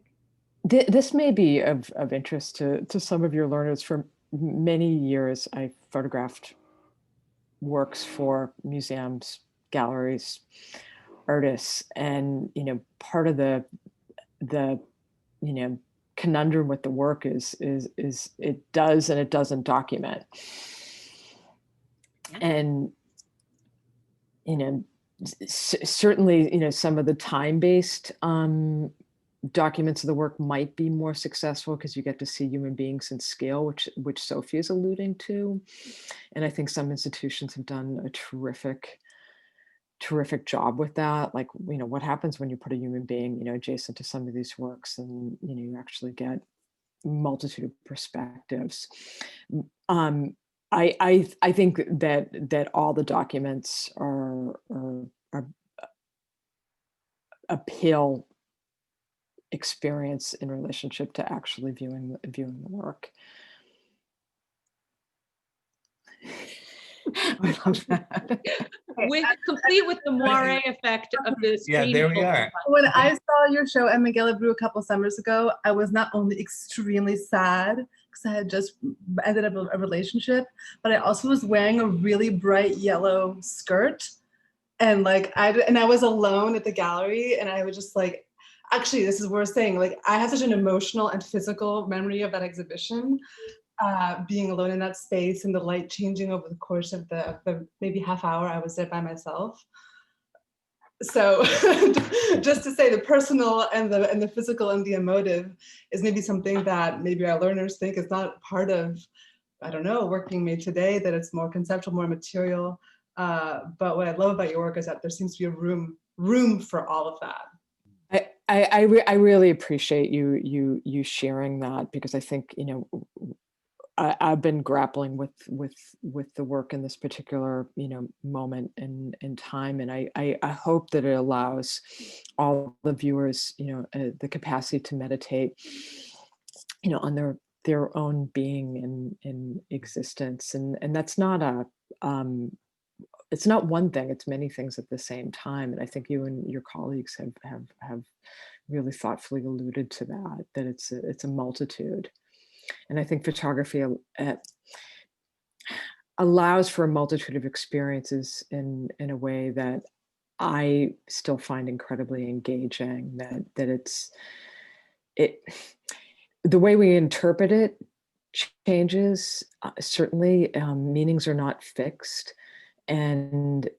This may be of interest to some of your learners. For many years, I photographed works for museums, galleries, artists, and, you know, part of the you know, conundrum with the work is it does and it doesn't document. Yeah. And, you know, certainly, you know, some of the time-based documents of the work might be more successful because you get to see human beings in scale, which Sophie is alluding to. And I think some institutions have done a terrific job with that. Like, you know, what happens when you put a human being, you know, adjacent to some of these works, and, you know, you actually get a multitude of perspectives. I think that all the documents are a pale experience in relationship to actually viewing the work. I love that. Complete with the moire effect of the screen. Yeah, there we are. When I saw your show at Miguel Abreu a couple summers ago, I was not only extremely sad because I had just ended up a relationship, but I also was wearing a really bright yellow skirt, and like I was alone at the gallery, and I was just like, actually, this is what we're saying. Like, I have such an emotional and physical memory of that exhibition. Being alone in that space and the light changing over the course of the maybe half hour I was there by myself. So just to say, the personal and the physical and the emotive is maybe something that maybe our learners think is not part of, I don't know, work being made today, that it's more conceptual, more material. But what I love about your work is that there seems to be a room for all of that. I really appreciate you sharing that, because I think, you know, I've been grappling with the work in this particular, you know, moment in time, and I hope that it allows all the viewers, you know, the capacity to meditate, you know, on their own being in existence, and that's not it's not one thing; it's many things at the same time. And I think you and your colleagues have really thoughtfully alluded to that it's a multitude. And I think photography allows for a multitude of experiences in a way that I still find incredibly engaging. That the way we interpret it changes. Certainly, meanings are not fixed, and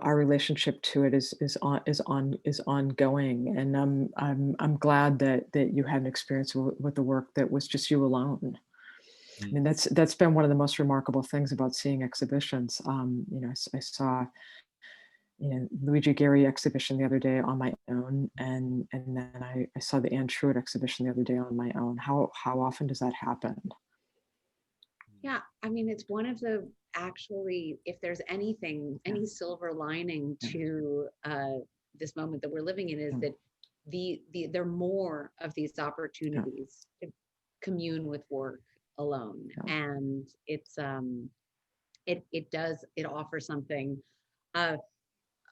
our relationship to it is ongoing. And I'm glad that you had an experience with the work that was just you alone. I mean, that's been one of the most remarkable things about seeing exhibitions. I saw Luigi Gary exhibition the other day on my own, and then I saw the Anne Truitt exhibition the other day on my own. How often does that happen? Yeah, I mean, it's one of the, actually, if there's anything, any silver lining to this moment that we're living in, is that there are more of these opportunities to commune with work alone, and it's it offers something.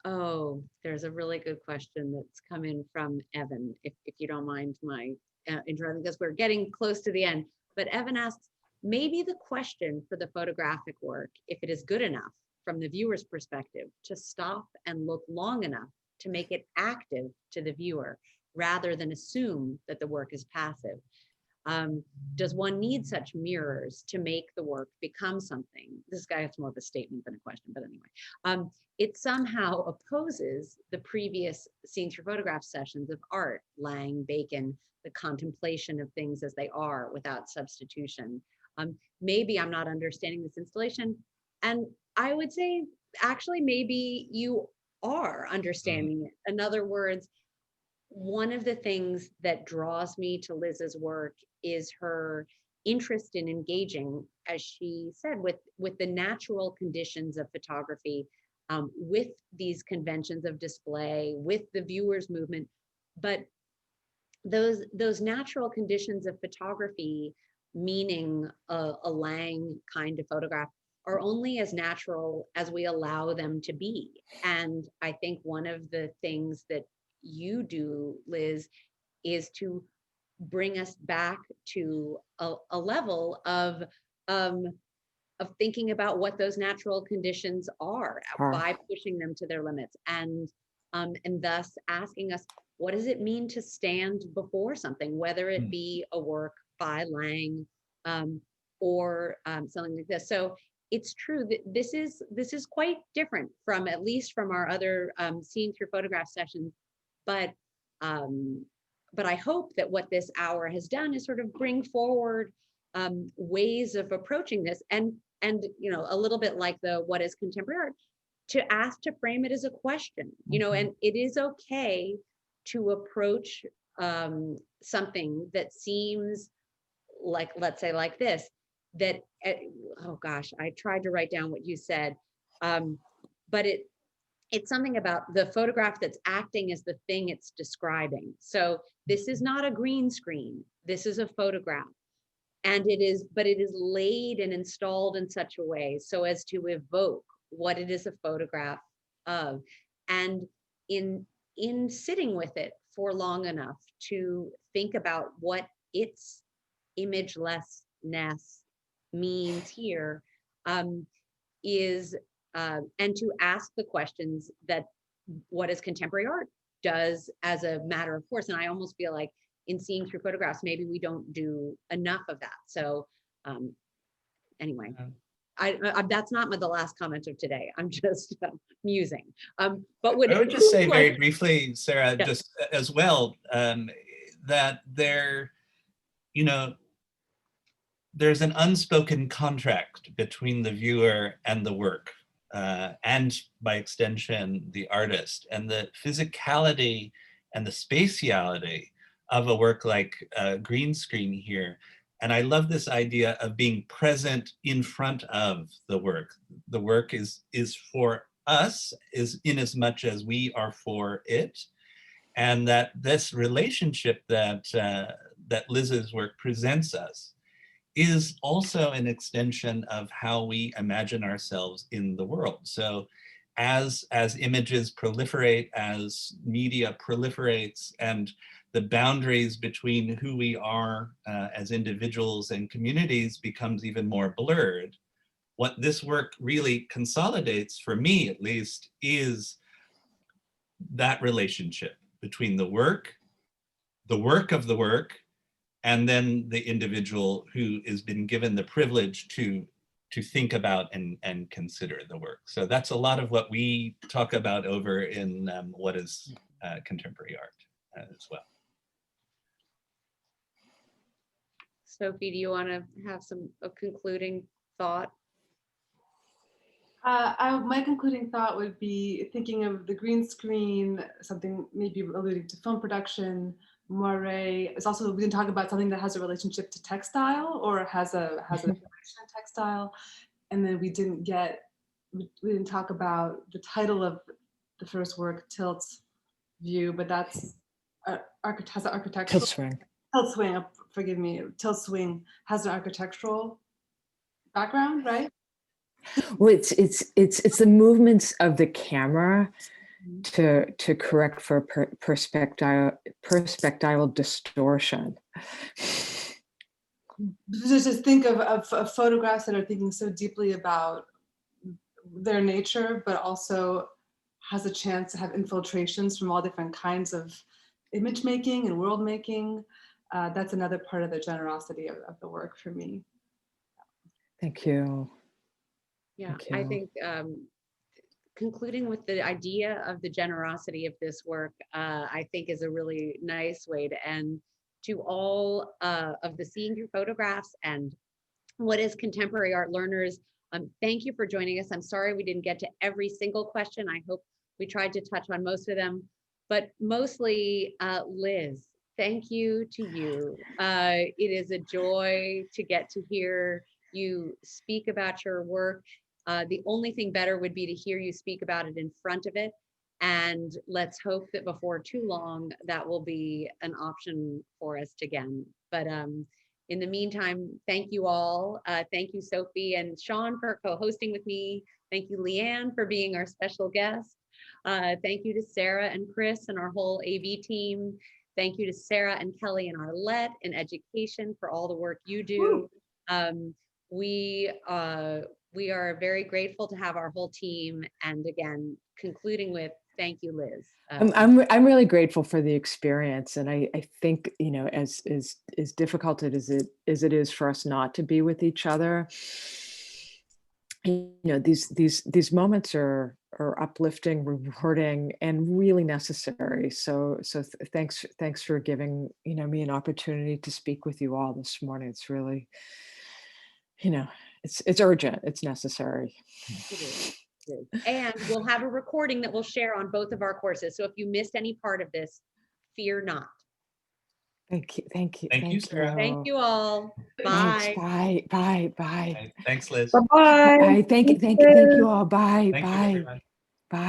Oh, there's a really good question that's come in from Evan, if you don't mind my interrupting, because we're getting close to the end. But Evan asks, maybe the question for the photographic work, if it is good enough from the viewer's perspective, to stop and look long enough to make it active to the viewer, rather than assume that the work is passive. Does one need such mirrors to make the work become something? This guy has more of a statement than a question, but anyway. It somehow opposes the previous seen through photograph sessions of art, Lang, Bacon, the contemplation of things as they are without substitution. Maybe I'm not understanding this installation. And I would say, actually, maybe you are understanding it. In other words, one of the things that draws me to Liz's work is her interest in engaging, as she said, with the natural conditions of photography, with these conventions of display, with the viewer's movement. But those natural conditions of photography, meaning a Lang kind of photograph, are only as natural as we allow them to be. And I think one of the things that you do, Liz, is to bring us back to a level of thinking about what those natural conditions are by pushing them to their limits, and thus asking us, what does it mean to stand before something, whether it be a work by Lang or something like this. So it's true that this is quite different from, at least from our other seeing through photograph sessions. But I hope that what this hour has done is sort of bring forward ways of approaching this, and a little bit like the what is contemporary art, to frame it as a question, and it is okay to approach something that seems like, let's say, like this, that oh gosh, I tried to write down what you said, but it's something about the photograph that's acting as the thing it's describing. So this is not a green screen. This is a photograph. And it is laid and installed in such a way so as to evoke what it is a photograph of. And in sitting with it for long enough to think about what its imagelessness means here, is and to ask the questions that what is contemporary art does as a matter of course. And I almost feel like in seeing through photographs, maybe we don't do enough of that. So anyway, I that's not the last comment of today. I'm just musing. But I would just say very briefly, Sarah, yes, just as well, that there's an unspoken contract between the viewer and the work, and by extension, the artist, and the physicality and the spatiality of a work like Green Screen here. And I love this idea of being present in front of the work. The work is for us, is in as much as we are for it. And that this relationship that Liz's work presents us is also an extension of how we imagine ourselves in the world. So as images proliferate, as media proliferates, and the boundaries between who we are as individuals and communities becomes even more blurred, what this work really consolidates, for me at least, is that relationship between the work of the work, and then the individual who has been given the privilege to think about and consider the work. So that's a lot of what we talk about over in what is contemporary art as well. Sophie, do you want to have a concluding thought? My concluding thought would be thinking of the green screen, something maybe alluding to film production. Moiré is also, we can talk about something that has a relationship to textile or has a relation to textile. And then we didn't talk about the title of the first work, Tilt's View, but that's has an architectural. Tilt swing. Tilt swing, forgive me. Tilt swing has an architectural background, right? Well, it's the movements of the camera to correct for perspectival distortion. Just think of photographs that are thinking so deeply about their nature, but also has a chance to have infiltrations from all different kinds of image making and world making. That's another part of the generosity of the work for me. Thank you. Yeah, Thank you. I think concluding with the idea of the generosity of this work, I think is a really nice way to end. To all of the Seeing Through Photographs and What is Contemporary Art learners, thank you for joining us. I'm sorry we didn't get to every single question. I hope we tried to touch on most of them, but mostly Liz, thank you to you. It is a joy to get to hear you speak about your work. The only thing better would be to hear you speak about it in front of it. And let's hope that before too long, that will be an option for us again. But in the meantime, thank you all. Thank you, Sophie and Sean, for co-hosting with me. Thank you, Lee Ann, for being our special guest. Thank you to Sarah and Chris and our whole AV team. Thank you to Sarah and Kelly and Arlette in education for all the work you do. We are very grateful to have our whole team. And again, concluding with thank you, Liz. I'm really grateful for the experience, and I think, you know, as difficult as it is for us not to be with each other, you know, these moments are uplifting, rewarding, and really necessary. So thanks for giving, you know, me an opportunity to speak with you all this morning. It's really, you know, it's urgent. It's necessary. It is. And we'll have a recording that we'll share on both of our courses. So if you missed any part of this, fear not. Thank you. Thank you. Thank you, Sarah. Thank you all. Bye. Thanks. Bye. Thanks, Liz. Bye-bye. Thank you all. Bye. Thank you, Bye. everyone.